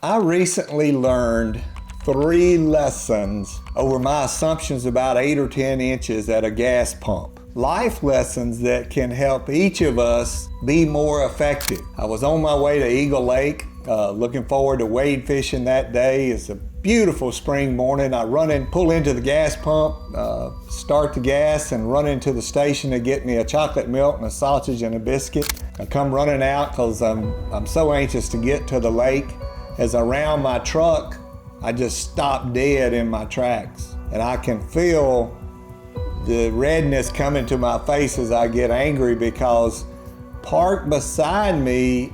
I recently learned 3 lessons over my assumptions about 8 or 10 inches at a gas pump. Life lessons that can help each of us be more effective. I was on my way to Eagle Lake, looking forward to wade fishing that day. It's a beautiful spring morning. I pull into the gas pump, start the gas, and run into the station to get me a chocolate milk and a sausage and a biscuit. I come running out because I'm so anxious to get to the lake. As I round my truck, I just stop dead in my tracks. And I can feel the redness coming to my face as I get angry, because parked beside me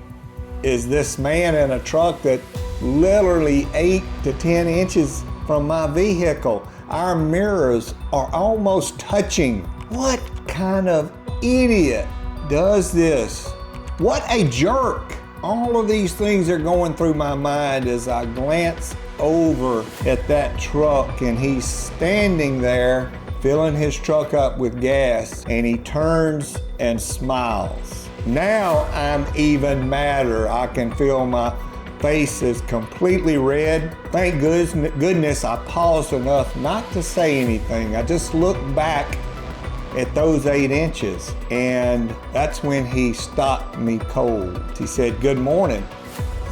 is this man in a truck that literally 8 to 10 inches from my vehicle. Our mirrors are almost touching. What kind of idiot does this? What a jerk! All of these things are going through my mind as I glance over at that truck, and he's standing there filling his truck up with gas, and he turns and smiles. Now I'm even madder. I can feel my face is completely red. Thank goodness I paused enough not to say anything. I just looked back at those 8 inches, and that's when he stopped me cold. He said, "Good morning,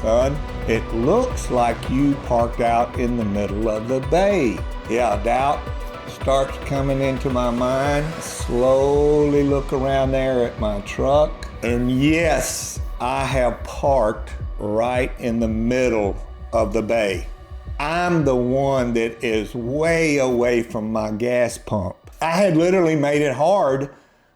son. It looks like you parked out in the middle of the bay." Yeah, doubt starts coming into my mind. Slowly look around there at my truck, and yes, I have parked right in the middle of the bay. I'm the one that is way away from my gas pump. I had literally made it hard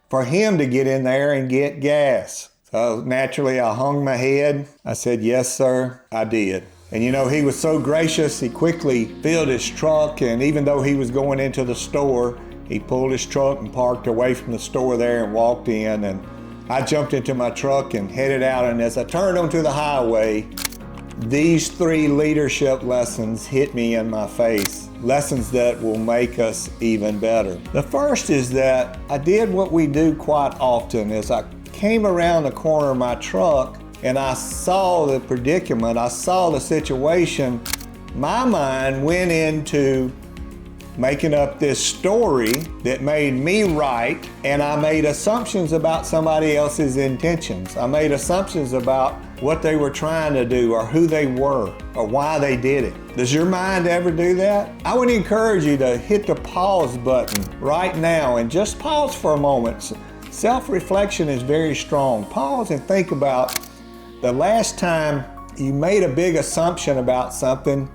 for him to get in there and get gas. So naturally I hung my head. I said, "Yes, sir," I did. And you know, he was so gracious, he quickly filled his truck, and even though he was going into the store, he pulled his truck and parked away from the store there and walked in, and I jumped into my truck and headed out. And as I turned onto the highway, these 3 leadership lessons hit me in my face. Lessons that will make us even better. The first is that I did what we do quite often. As I came around the corner of my truck and I saw the predicament, I saw the situation, my mind went into making up this story that made me right, and I made assumptions about somebody else's intentions. I made assumptions about what they were trying to do, or who they were, or why they did it. Does your mind ever do that? I would encourage you to hit the pause button right now and just pause for a moment. Self-reflection is very strong. Pause and think about the last time you made a big assumption about something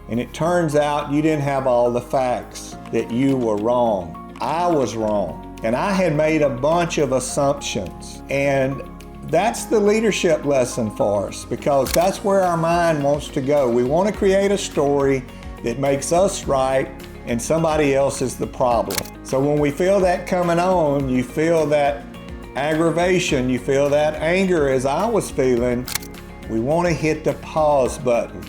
and it turns out you didn't have all the facts, that you were wrong. I was wrong, and I had made a bunch of assumptions. And that's the leadership lesson for us, because that's where our mind wants to go. We want to create a story that makes us right and somebody else is the problem. So when we feel that coming on, you feel that aggravation, you feel that anger as I was feeling, we want to hit the pause button.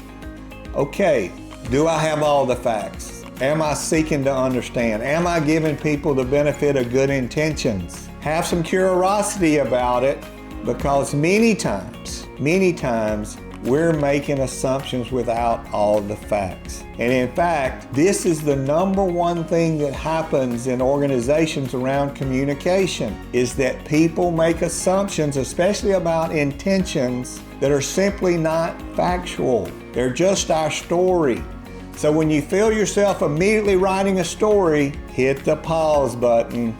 Okay, do I have all the facts? Am I seeking to understand? Am I giving people the benefit of good intentions? Have some curiosity about it, because many times, we're making assumptions without all the facts. And in fact, this is the number one thing that happens in organizations around communication, is that people make assumptions, especially about intentions, that are simply not factual. They're just our story. So when you feel yourself immediately writing a story, hit the pause button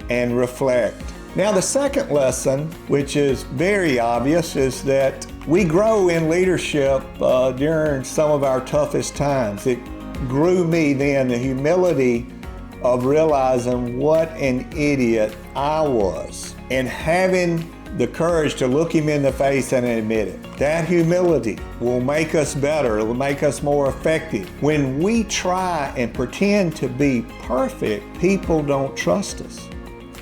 and reflect. Now, the second lesson, which is very obvious, is that we grow in leadership during some of our toughest times. It grew me then, the humility of realizing what an idiot I was, and having the courage to look him in the face and admit it. That humility will make us better. It will make us more effective. When we try and pretend to be perfect, people don't trust us.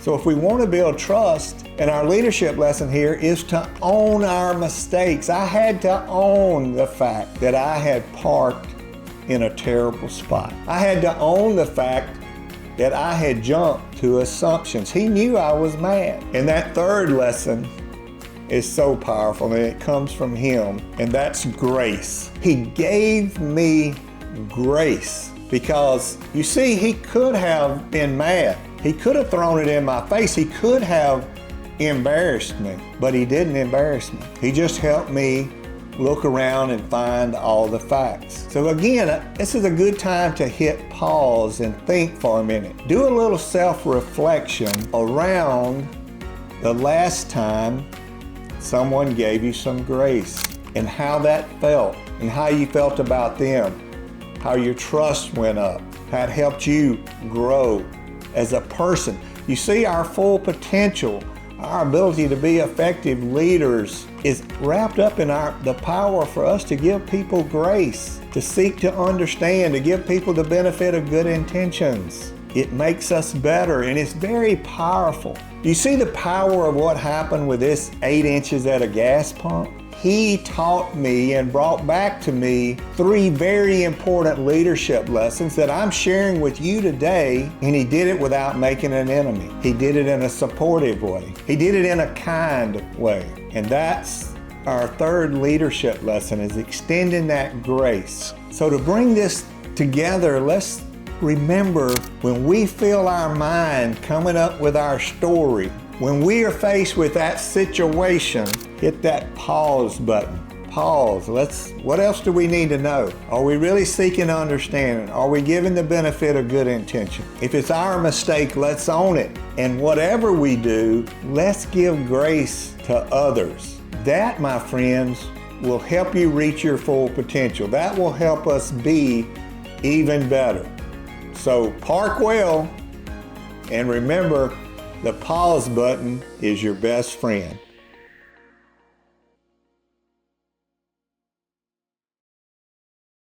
So if we want to build trust, and our leadership lesson here is to own our mistakes. I had to own the fact that I had parked in a terrible spot. I had to own the fact that I had jumped to assumptions. He knew I was mad. And that third lesson is so powerful, and it comes from Him, and that's grace. He gave me grace because, you see, He could have been mad. He could have thrown it in my face. He could have embarrassed me, but He didn't embarrass me. He just helped me look around and find all the facts. So again, this is a good time to hit pause and think for a minute. Do a little self-reflection around the last time someone gave you some grace and how that felt and how you felt about them, how your trust went up, how it helped you grow as a person. You see, our full potential, our ability to be effective leaders is wrapped up in the power for us to give people grace, to seek to understand, to give people the benefit of good intentions. It makes us better, and it's very powerful. You see the power of what happened with this 8 inches at a gas pump? He taught me and brought back to me 3 very important leadership lessons that I'm sharing with you today, and He did it without making an enemy. He did it in a supportive way. He did it in a kind way. And that's our 3rd leadership lesson, is extending that grace. So to bring this together, let's remember, when we feel our mind coming up with our story, when we are faced with that situation, hit that pause button. Pause. What else do we need to know? Are we really seeking understanding? Are we giving the benefit of good intention? If it's our mistake, let's own it. And whatever we do, let's give grace to others. That, my friends, will help you reach your full potential. That will help us be even better. So park well, and remember, the pause button is your best friend.